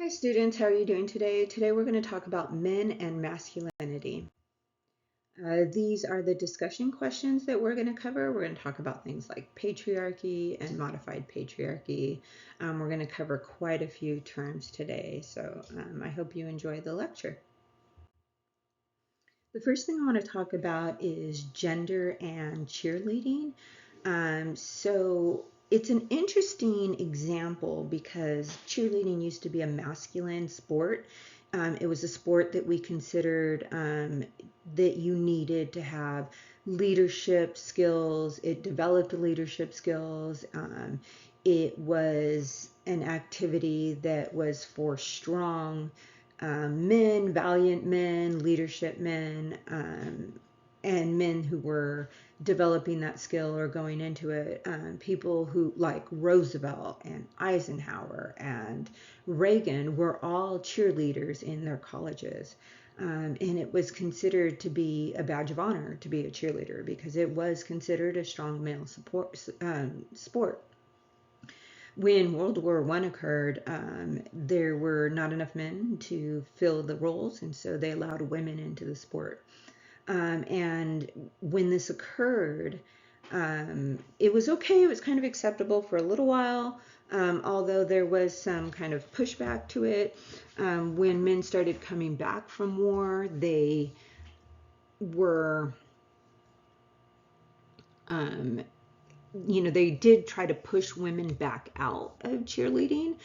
Hi students, how are you doing today? Today we're going to talk about men and masculinity. These are the discussion questions that we're going to cover. We're going to talk about things like patriarchy and modified patriarchy. We're going to cover quite a few terms today, so I hope you enjoy the lecture. The first thing I want to talk about is gender and cheerleading. So it's an interesting example because cheerleading used to be a masculine sport. It was a sport that we considered that you needed to have leadership skills. It developed leadership skills. It was an activity that was for strong men, valiant men, leadership men, and men who were developing that skill or going into it. People who, like Roosevelt and Eisenhower and Reagan, were all cheerleaders in their colleges. And it was considered to be a badge of honor to be a cheerleader because it was considered a strong male sport. When World War I occurred, there were not enough men to fill the roles, and so they allowed women into the sport. And when this occurred, it was okay. It was kind of acceptable for a little while, although there was some kind of pushback to it. When men started coming back from war, they were um, they did try to push women back out of cheerleading.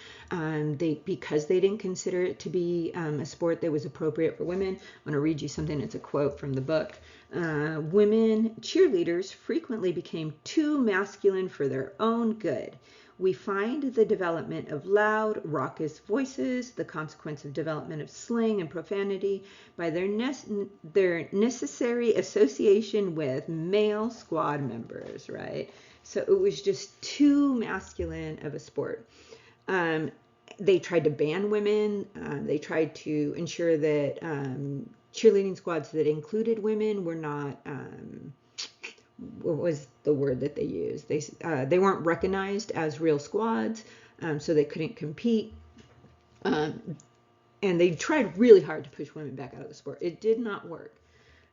Because they didn't consider it to be a sport that was appropriate for women. I'm going to read you something. It's a quote from the book. Women cheerleaders frequently became too masculine for their own good. We find the development of loud, raucous voices, the consequence of development of slang and profanity, by their necessary association with male squad members, right? So it was just too masculine of a sport. They tried to ban women. They tried to ensure that cheerleading squads that included women were not, what was the word that they used? They weren't recognized as real squads, so they couldn't compete. And they tried really hard to push women back out of the sport. It did not work.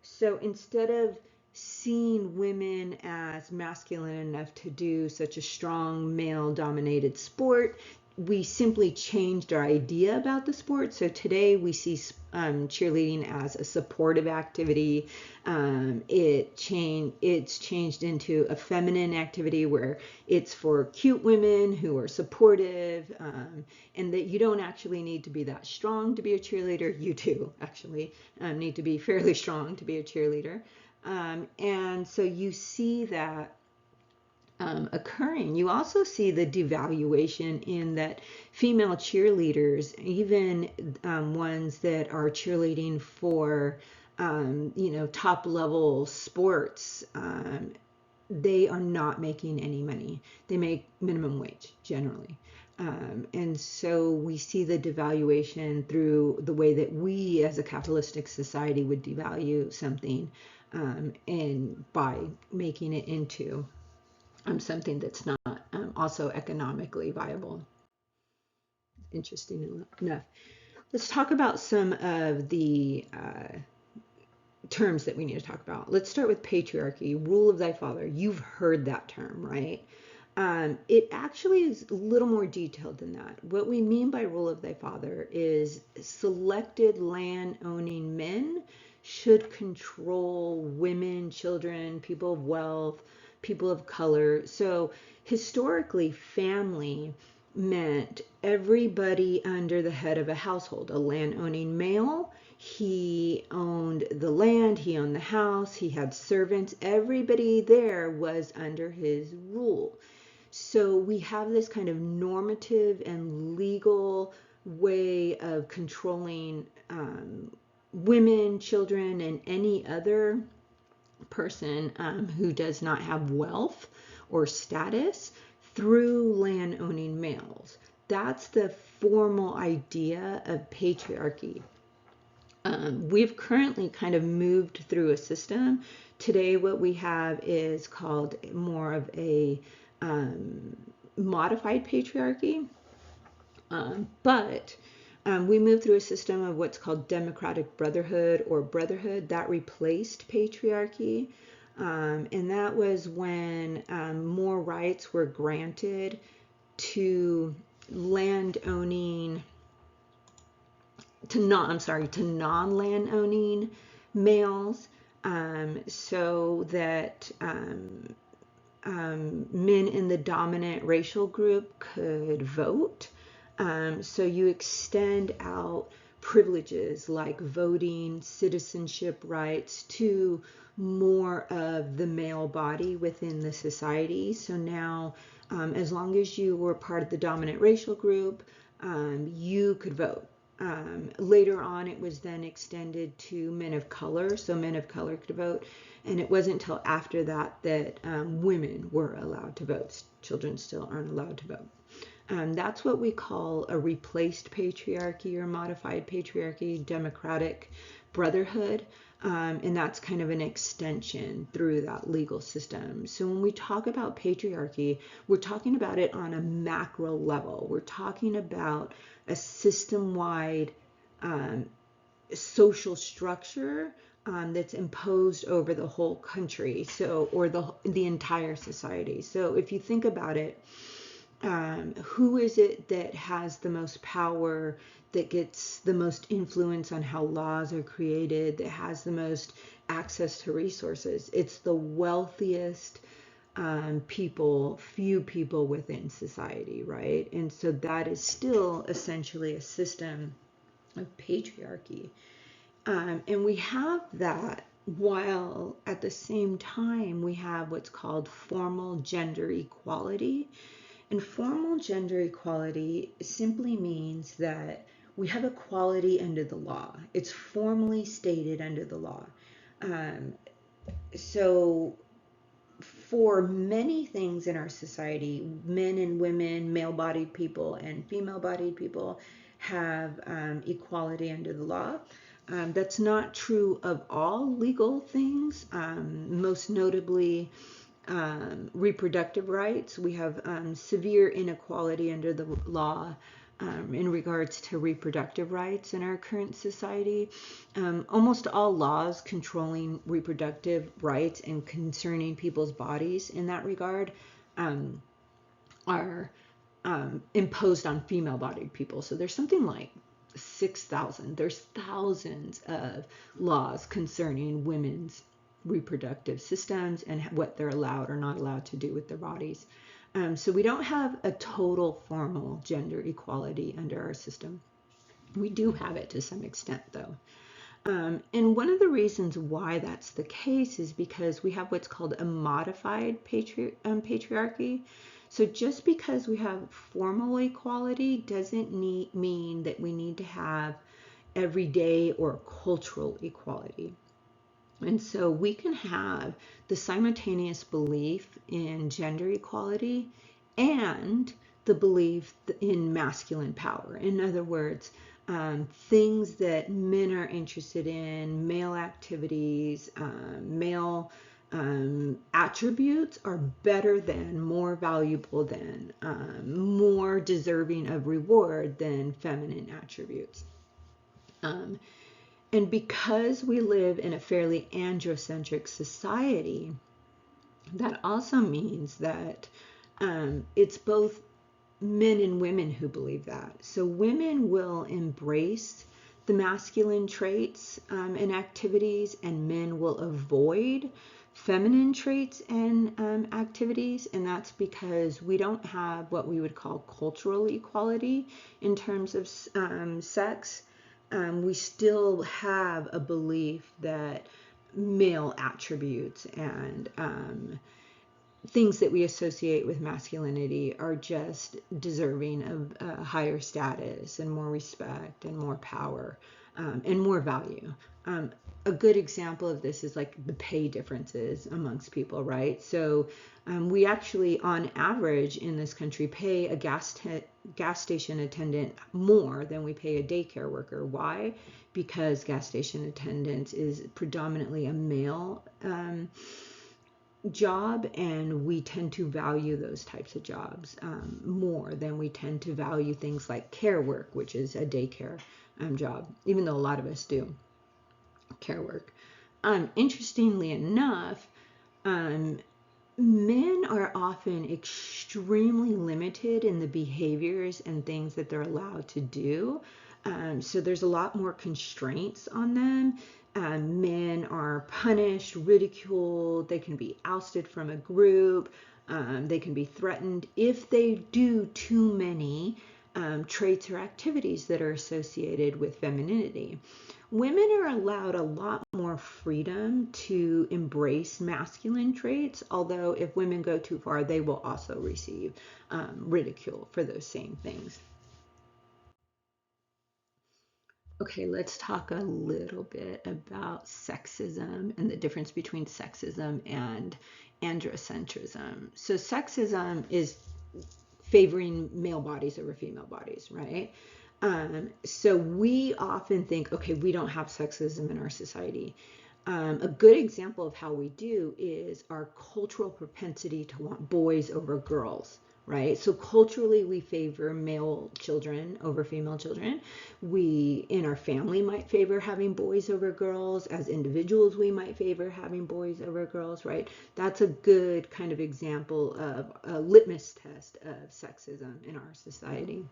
So instead of seeing women as masculine enough to do such a strong male-dominated sport, we simply changed our idea about the sport. So today we see cheerleading as a supportive activity. It's changed into a feminine activity where it's for cute women who are supportive, and that you don't actually need to be that strong to be a cheerleader. You do actually need to be fairly strong to be a cheerleader. And so you see that occurring. You also see the devaluation in that female cheerleaders, even ones that are cheerleading for, top level sports, they are not making any money. They make minimum wage generally. And so we see the devaluation through the way that we as a capitalistic society would devalue something, and by making it into something that's not also economically viable. Interesting enough. Let's talk about some of the terms that we need to talk about. Let's start with patriarchy, rule of thy father. You've heard that term, right? It actually is a little more detailed than that. What we mean by rule of thy father is selected land-owning men should control women, children, people of wealth, people of color. So historically, family meant everybody under the head of a household. A land-owning male, he owned the land, he owned the house, he had servants. Everybody there was under his rule. So we have this kind of normative and legal way of controlling women, children, and any other person who does not have wealth or status through land owning males. That's the formal idea of patriarchy. We've currently kind of moved through a system. Today, what we have is called more of a modified patriarchy. But We moved through a system of what's called democratic brotherhood or brotherhood that replaced patriarchy. And that was when more rights were granted to land owning, to non-land owning males, so that men in the dominant racial group could vote. So you extend out privileges like voting, citizenship rights to more of the male body within the society. So now, as long as you were part of the dominant racial group, you could vote. Later on, it was then extended to men of color, so men of color could vote. And it wasn't until after that that women were allowed to vote. Children still aren't allowed to vote. That's what we call a replaced patriarchy or modified patriarchy, democratic brotherhood. And that's kind of an extension through that legal system. So when we talk about patriarchy, we're talking about it on a macro level. We're talking about a system-wide social structure that's imposed over the whole country, so, or the entire society. So if you think about it, who is it that has the most power, that gets the most influence on how laws are created, that has the most access to resources? It's the wealthiest few people within society, right? And so that is still essentially a system of patriarchy. And we have that while at the same time we have what's called formal gender equality. And formal gender equality simply means that we have equality under the law. It's formally stated under the law. So for many things in our society, men and women, male-bodied people and female-bodied people have equality under the law. That's not true of all legal things, most notably reproductive rights. We have severe inequality under the law in regards to reproductive rights in our current society. Almost all laws controlling reproductive rights and concerning people's bodies in that regard are imposed on female-bodied people. So there's something like 6,000. There's thousands of laws concerning women's reproductive systems and what they're allowed or not allowed to do with their bodies. So we don't have a total formal gender equality under our system. We do have it to some extent, though. And one of the reasons why that's the case is because we have what's called a modified patriarchy. So just because we have formal equality doesn't mean that we need to have everyday or cultural equality. And so we can have the simultaneous belief in gender equality and the belief in masculine power. In other words, things that men are interested in, male activities, male attributes are better than, more valuable than, more deserving of reward than feminine attributes. And because we live in a fairly androcentric society, that also means that it's both men and women who believe that. So women will embrace the masculine traits and activities, and men will avoid feminine traits and activities. And that's because we don't have what we would call cultural equality in terms of sex. We still have a belief that male attributes and things that we associate with masculinity are just deserving of higher status and more respect and more power and more value. A good example of this is like the pay differences amongst people, right? So we actually, on average in this country, pay a gas station attendant more than we pay a daycare worker. Why? Because gas station attendants is predominantly a male job, and we tend to value those types of jobs more than we tend to value things like care work, which is a daycare job, even though a lot of us do care work. Interestingly enough, um, men are often extremely limited in the behaviors and things that they're allowed to do. So there's a lot more constraints on them. Men are punished, ridiculed, they can be ousted from a group, they can be threatened if they do too many traits or activities that are associated with femininity. Women are allowed a lot more freedom to embrace masculine traits, although if women go too far, they will also receive ridicule for those same things. Okay, let's talk a little bit about sexism and the difference between sexism and androcentrism. So, sexism is favoring male bodies over female bodies, right? So we often think, okay, we don't have sexism in our society. A good example of how we do is our cultural propensity to want boys over girls, right? So culturally, we favor male children over female children. We, in our family, might favor having boys over girls. As individuals, we might favor having boys over girls, right? That's a good kind of example of a litmus test of sexism in our society.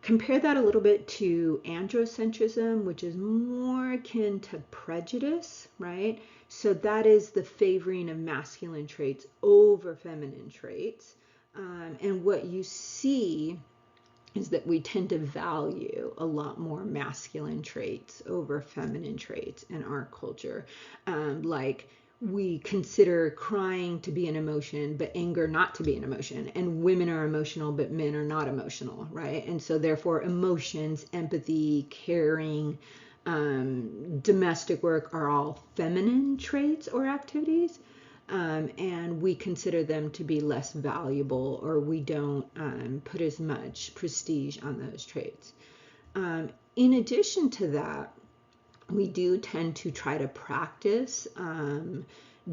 Compare that a little bit to androcentrism, which is more akin to prejudice, right? So that is the favoring of masculine traits over feminine traits. And what you see is that we tend to value a lot more masculine traits over feminine traits in our culture. Like we consider crying to be an emotion, but anger not to be an emotion. And women are emotional, but men are not emotional, right? And so therefore emotions, empathy, caring, domestic work are all feminine traits or activities. And we consider them to be less valuable, or we don't put as much prestige on those traits. In addition to that, we do tend to try to practice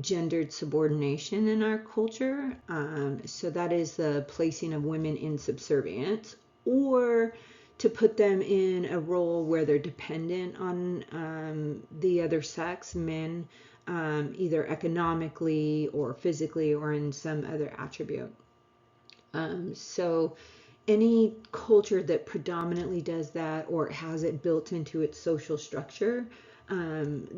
gendered subordination in our culture. So that is the placing of women in subservience, or to put them in a role where they're dependent on the other sex, men, either economically or physically or in some other attribute. So any culture that predominantly does that or has it built into its social structure, um,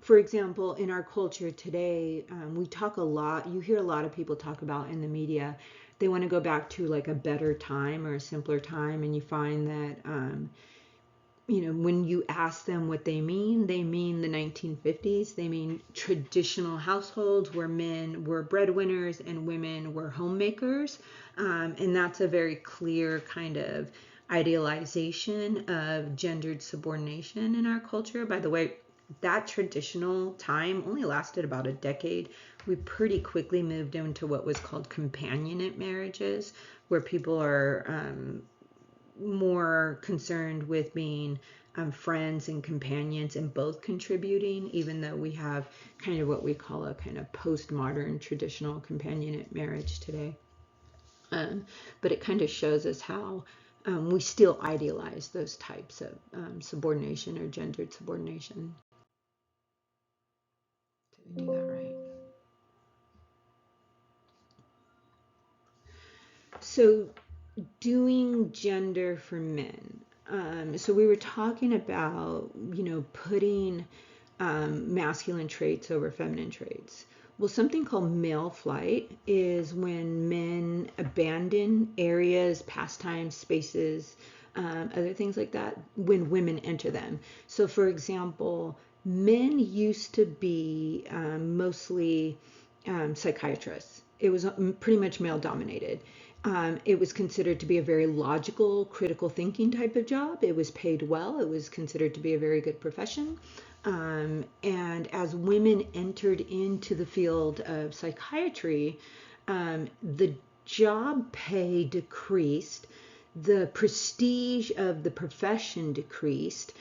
for example, in our culture today, we talk a lot, you hear a lot of people talk about in the media, they want to go back to like a better time or a simpler time, and you find that when you ask them what they mean the 1950s. They mean traditional households where men were breadwinners and women were homemakers. And that's a very clear kind of idealization of gendered subordination in our culture. By the way, that traditional time only lasted about a decade. We pretty quickly moved into what was called companionate marriages, where people are more concerned with being friends and companions and both contributing, even though we have kind of what we call a kind of postmodern traditional companionate marriage today. But it kind of shows us how we still idealize those types of subordination or gendered subordination. Did I do that right? So doing gender for men. So we were talking about, putting masculine traits over feminine traits. Well, something called male flight is when men abandon areas, pastimes, spaces, other things like that, when women enter them. So, for example, men used to be mostly psychiatrists. It was pretty much male dominated. It was considered to be a very logical, critical thinking type of job. It was paid well. It was considered to be a very good profession. And as women entered into the field of psychiatry, the job pay decreased, the prestige of the profession decreased,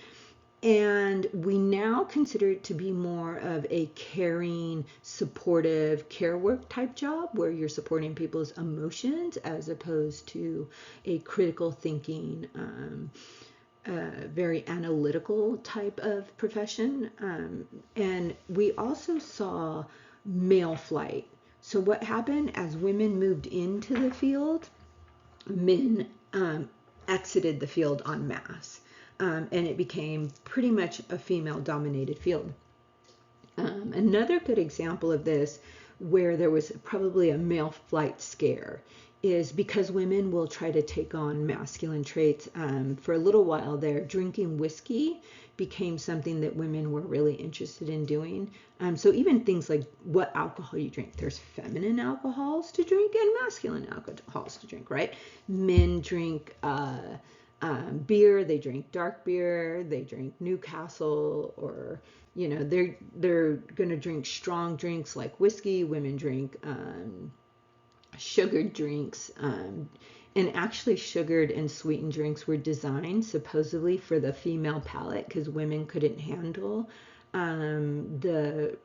And we now consider it to be more of a caring, supportive care work type job where you're supporting people's emotions as opposed to a critical thinking, very analytical type of profession. And we also saw male flight. So, what happened as women moved into the field? Men exited the field en masse, and it became pretty much a female dominated field. Another good example of this, where there was probably a male flight scare, is because women will try to take on masculine traits. For a little while there, drinking whiskey became something that women were really interested in doing. So even things like what alcohol you drink, there's feminine alcohols to drink and masculine alcohols to drink, right? Men drink beer, they drink dark beer, they drink Newcastle, or they're going to drink strong drinks like whiskey. Women drink sugared drinks, and actually sugared and sweetened drinks were designed supposedly for the female palate because women couldn't handle the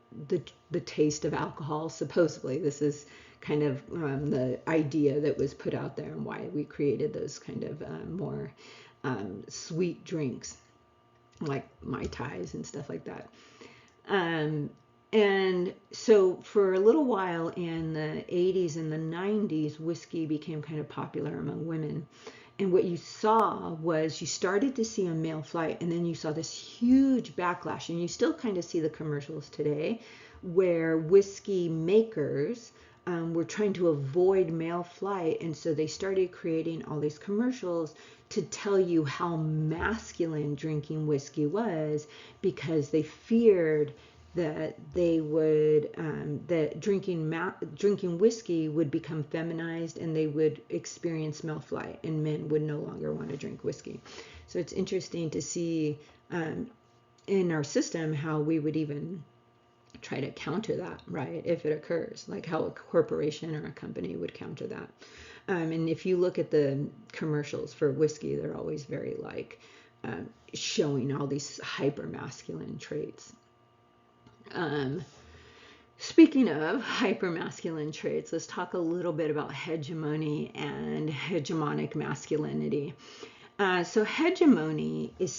taste of alcohol. Supposedly, this is kind of the idea that was put out there and why we created those kind of more sweet drinks like Mai Tais and stuff like that. And so for a little while in the 80s and the 90s, whiskey became kind of popular among women. And what you saw was you started to see a male flight, and then you saw this huge backlash. And you still kind of see the commercials today where whiskey makers were trying to avoid male flight. And so they started creating all these commercials to tell you how masculine drinking whiskey was, because they feared that they would that drinking whiskey would become feminized and they would experience male flight and men would no longer want to drink whiskey. So it's interesting to see in our system how we would even try to counter that, right, if it occurs, like how a corporation or a company would counter that. And if you look at the commercials for whiskey, they're always very like showing all these hyper masculine traits. Speaking of hypermasculine traits, let's talk a little bit about hegemony and hegemonic masculinity. So hegemony is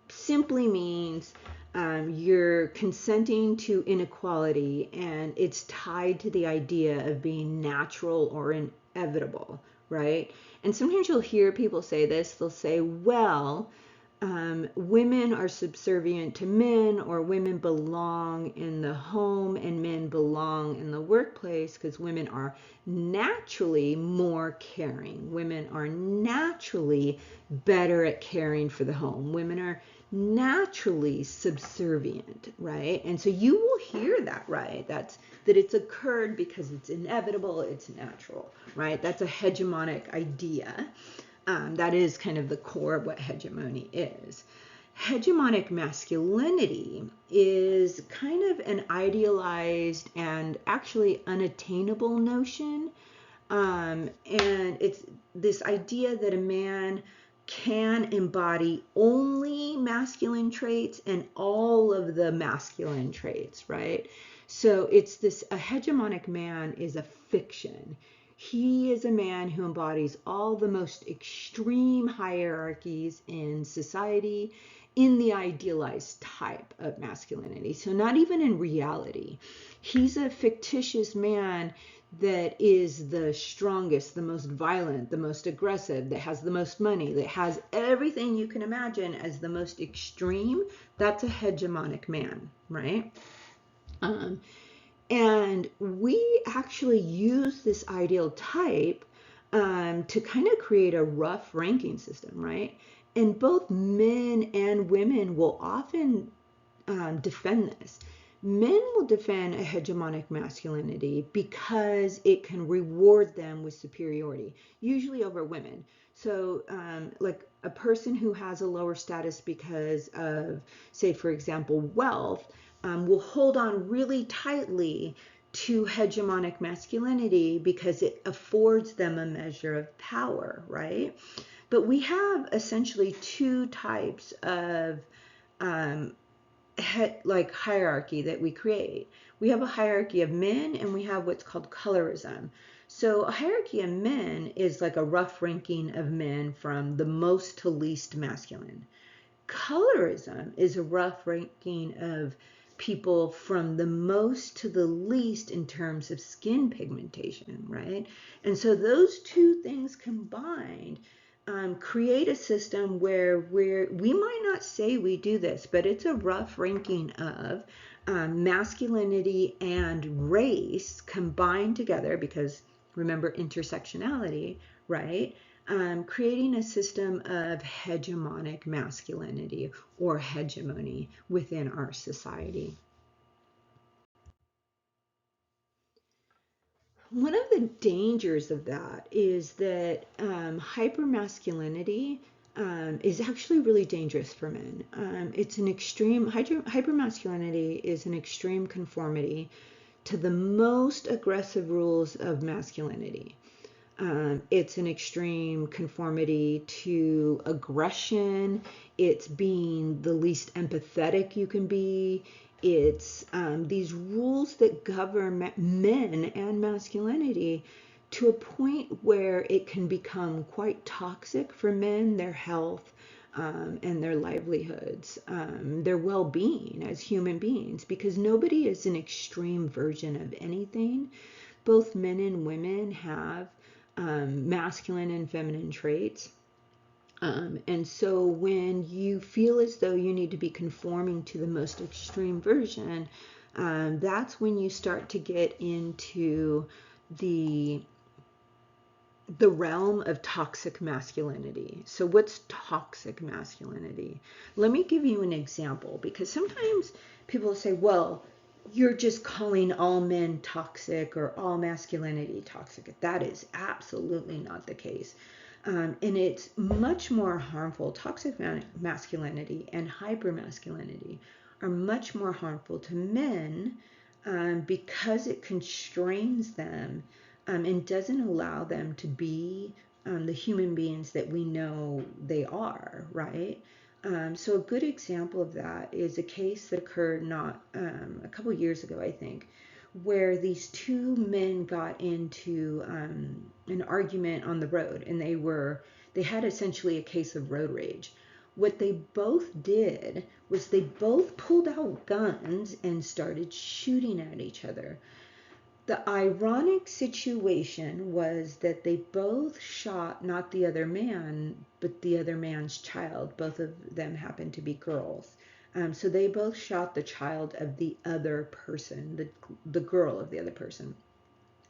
simply means you're consenting to inequality, and it's tied to the idea of being natural or inevitable, right? And sometimes you'll hear people say this. They'll say, well, women are subservient to men, or women belong in the home and men belong in the workplace because women are naturally more caring. Women are naturally better at caring for the home. Women are naturally subservient, right? And so you will hear that, right? That it's occurred because it's inevitable, it's natural, right? That's a hegemonic idea. That is kind of the core of what hegemony is. Hegemonic masculinity is kind of an idealized and actually unattainable notion. And it's this idea that a man can embody only masculine traits and all of the masculine traits, right? So it's this, a hegemonic man is a fiction. He is a man who embodies all the most extreme hierarchies in society in the idealized type of masculinity. So not even in reality. He's a fictitious man that is the strongest, the most violent, the most aggressive, that has the most money, that has everything you can imagine as the most extreme. That's a hegemonic man, right? And we actually use this ideal type to kind of create a rough ranking system, right? And both men and women will often defend this. Men will defend a hegemonic masculinity because it can reward them with superiority, usually over women. So like a person who has a lower status because of, say, for example, wealth, will hold on really tightly to hegemonic masculinity because it affords them a measure of power, right? But we have essentially two types of um, like hierarchy that we create. We have a hierarchy of men and we have what's called colorism. So a hierarchy of men is like a rough ranking of men from the most to least masculine. Colorism is a rough ranking of people from the most to the least in terms of skin pigmentation, right? And so those two things combined create a system where we might not say we do this, but it's a rough ranking of masculinity and race combined together, because remember intersectionality, right? Creating a system of hegemonic masculinity or hegemony within our society. One of the dangers of that is that hypermasculinity is actually really dangerous for men. It's an extreme, hypermasculinity is an extreme conformity to the most aggressive rules of masculinity. It's an extreme conformity to aggression. It's being the least empathetic you can be. It's these rules that govern men and masculinity to a point where it can become quite toxic for men, their health, and their livelihoods, their well being as human beings, because nobody is an extreme version of anything. Both men and women have masculine and feminine traits. And so when you feel as though you need to be conforming to the most extreme version, that's when you start to get into the the realm of toxic masculinity. So what's toxic masculinity? Let me give you an example, because sometimes people say, well, you're just calling all men toxic or all masculinity toxic. That is absolutely not the case. And it's much more harmful. Toxic masculinity and hypermasculinity are much more harmful to men because it constrains them and doesn't allow them to be the human beings that we know they are, right? So a good example of that is a case that occurred not a couple years ago, I think, where these two men got into an argument on the road, and they had essentially a case of road rage. What they both did was they both pulled out guns and started shooting at each other. The ironic situation was that they both shot not the other man, but the other man's child. Both of them happened to be girls. So they both shot the child of the other person, the girl of the other person.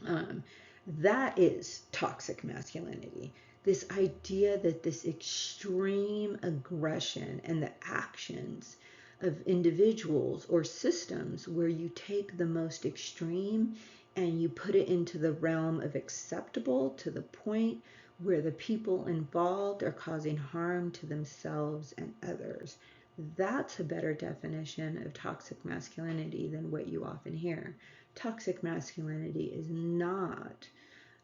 Um, that is toxic masculinity. This idea that this extreme aggression and the actions of individuals or systems where you take the most extreme and you put it into the realm of acceptable to the point where the people involved are causing harm to themselves and others. That's a better definition of toxic masculinity than what you often hear. Toxic masculinity is not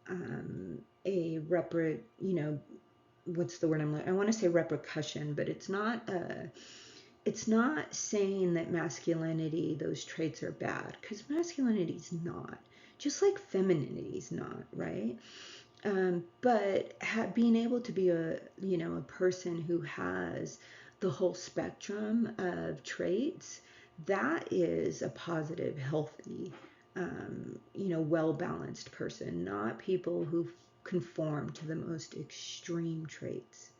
a what's the word I want to say repercussion, but it's not saying that masculinity, those traits are bad, because masculinity is not, just like femininity is not, right? But being able to be a person who has the whole spectrum of traits, that is a positive, healthy, well-balanced person, not people who conform to the most extreme traits.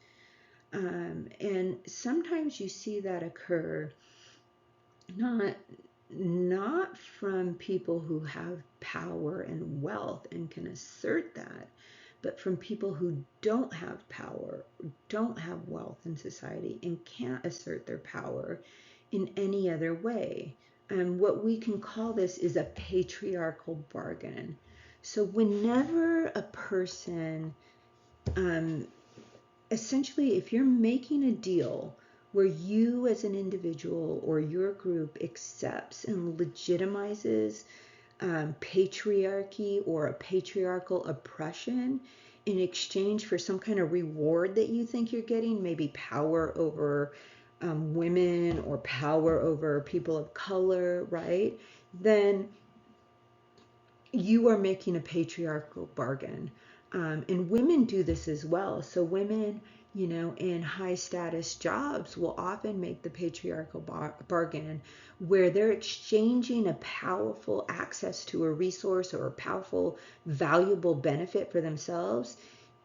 And sometimes you see that occur not not from people who have power and wealth and can assert that, but from people who don't have power, don't have wealth in society, and can't assert their power in any other way. And what we can call this is a patriarchal bargain. So whenever a person um, essentially, if you're making a deal where you as an individual or your group accepts and legitimizes patriarchy or a patriarchal oppression in exchange for some kind of reward that you think you're getting, maybe power over women or power over people of color, right? Then you are making a patriarchal bargain. And women do this as well. So women, in high status jobs will often make the patriarchal bargain where they're exchanging a powerful access to a resource or a powerful, valuable benefit for themselves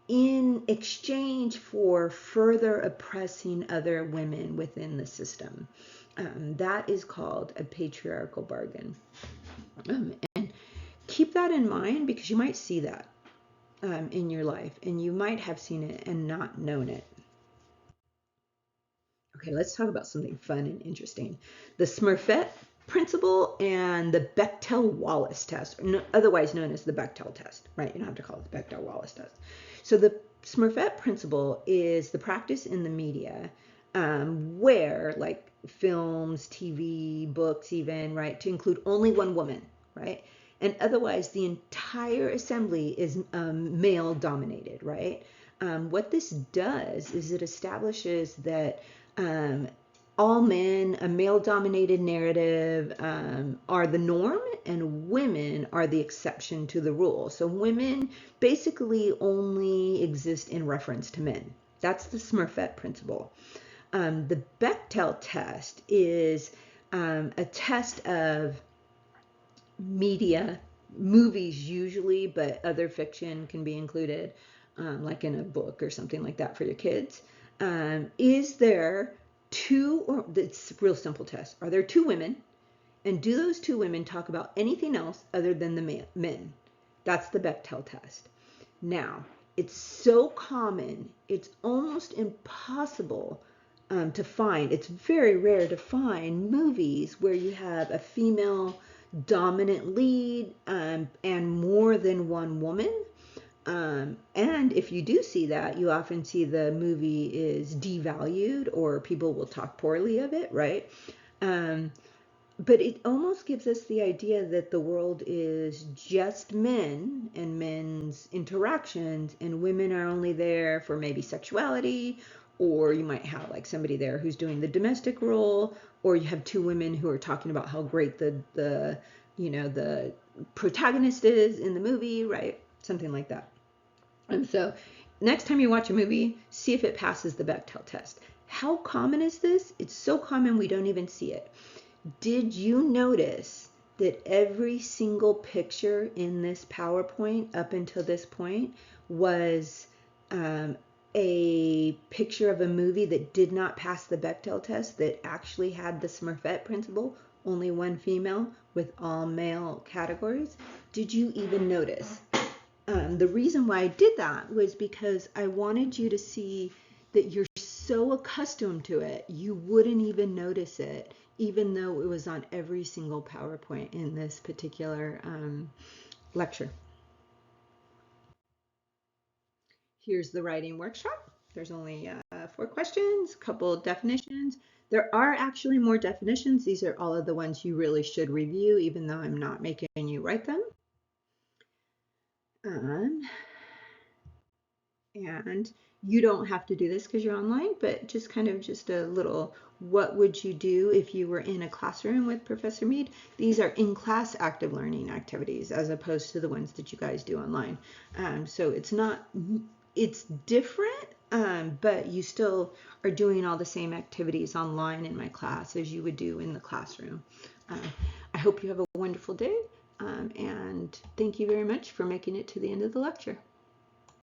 in exchange for further oppressing other women within the system. That is called a patriarchal bargain. And keep that in mind because you might see that in your life and you might have seen it and not known it. Okay, let's talk about something fun and interesting. The Smurfette principle and the Bechdel-Wallace test, otherwise known as the Bechdel test, right? You don't have to call it the Bechdel-Wallace test. So the Smurfette principle is the practice in the media where, like films, TV, books even, right, to include only one woman, right? And otherwise the entire assembly is male dominated, right? What this does is it establishes that all men, a male-dominated narrative, are the norm, and women are the exception to the rule. So women basically only exist in reference to men. That's the Smurfette principle. The Bechdel test is a test of media, movies usually, but other fiction can be included, like in a book or something like that for your kids. Is there two, or it's a real simple test, are there two women, and do those two women talk about anything else other than the men? That's the Bechdel test. Now, it's so common, it's almost impossible to find. It's very rare to find movies where you have a female dominant lead and more than one woman. And if you do see that, you often see the movie is devalued or people will talk poorly of it, right? But it almost gives us the idea that the world is just men and men's interactions, and women are only there for maybe sexuality, or you might have like somebody there who's doing the domestic role, or you have two women who are talking about how great the protagonist is in the movie, right? Something like that. And so next time you watch a movie, see if it passes the Bechdel test. How common is this? It's so common we don't even see it. Did you notice that every single picture in this PowerPoint up until this point was a picture of a movie that did not pass the Bechdel test, that actually had the Smurfette principle, only one female with all male categories? Did you even notice? The reason why I did that was because I wanted you to see that you're so accustomed to it, you wouldn't even notice it, even though it was on every single PowerPoint in this particular lecture. Here's the writing workshop. There's only 4 questions, a couple definitions. There are actually more definitions. These are all of the ones you really should review, even though I'm not making you write them. And you don't have to do this because you're online, but just kind of just a little, what would you do if you were in a classroom with Professor Mead? These are in-class active learning activities as opposed to the ones that you guys do online. So it's different, but you still are doing all the same activities online in my class as you would do in the classroom. I hope you have a wonderful day, and thank you very much for making it to the end of the lecture.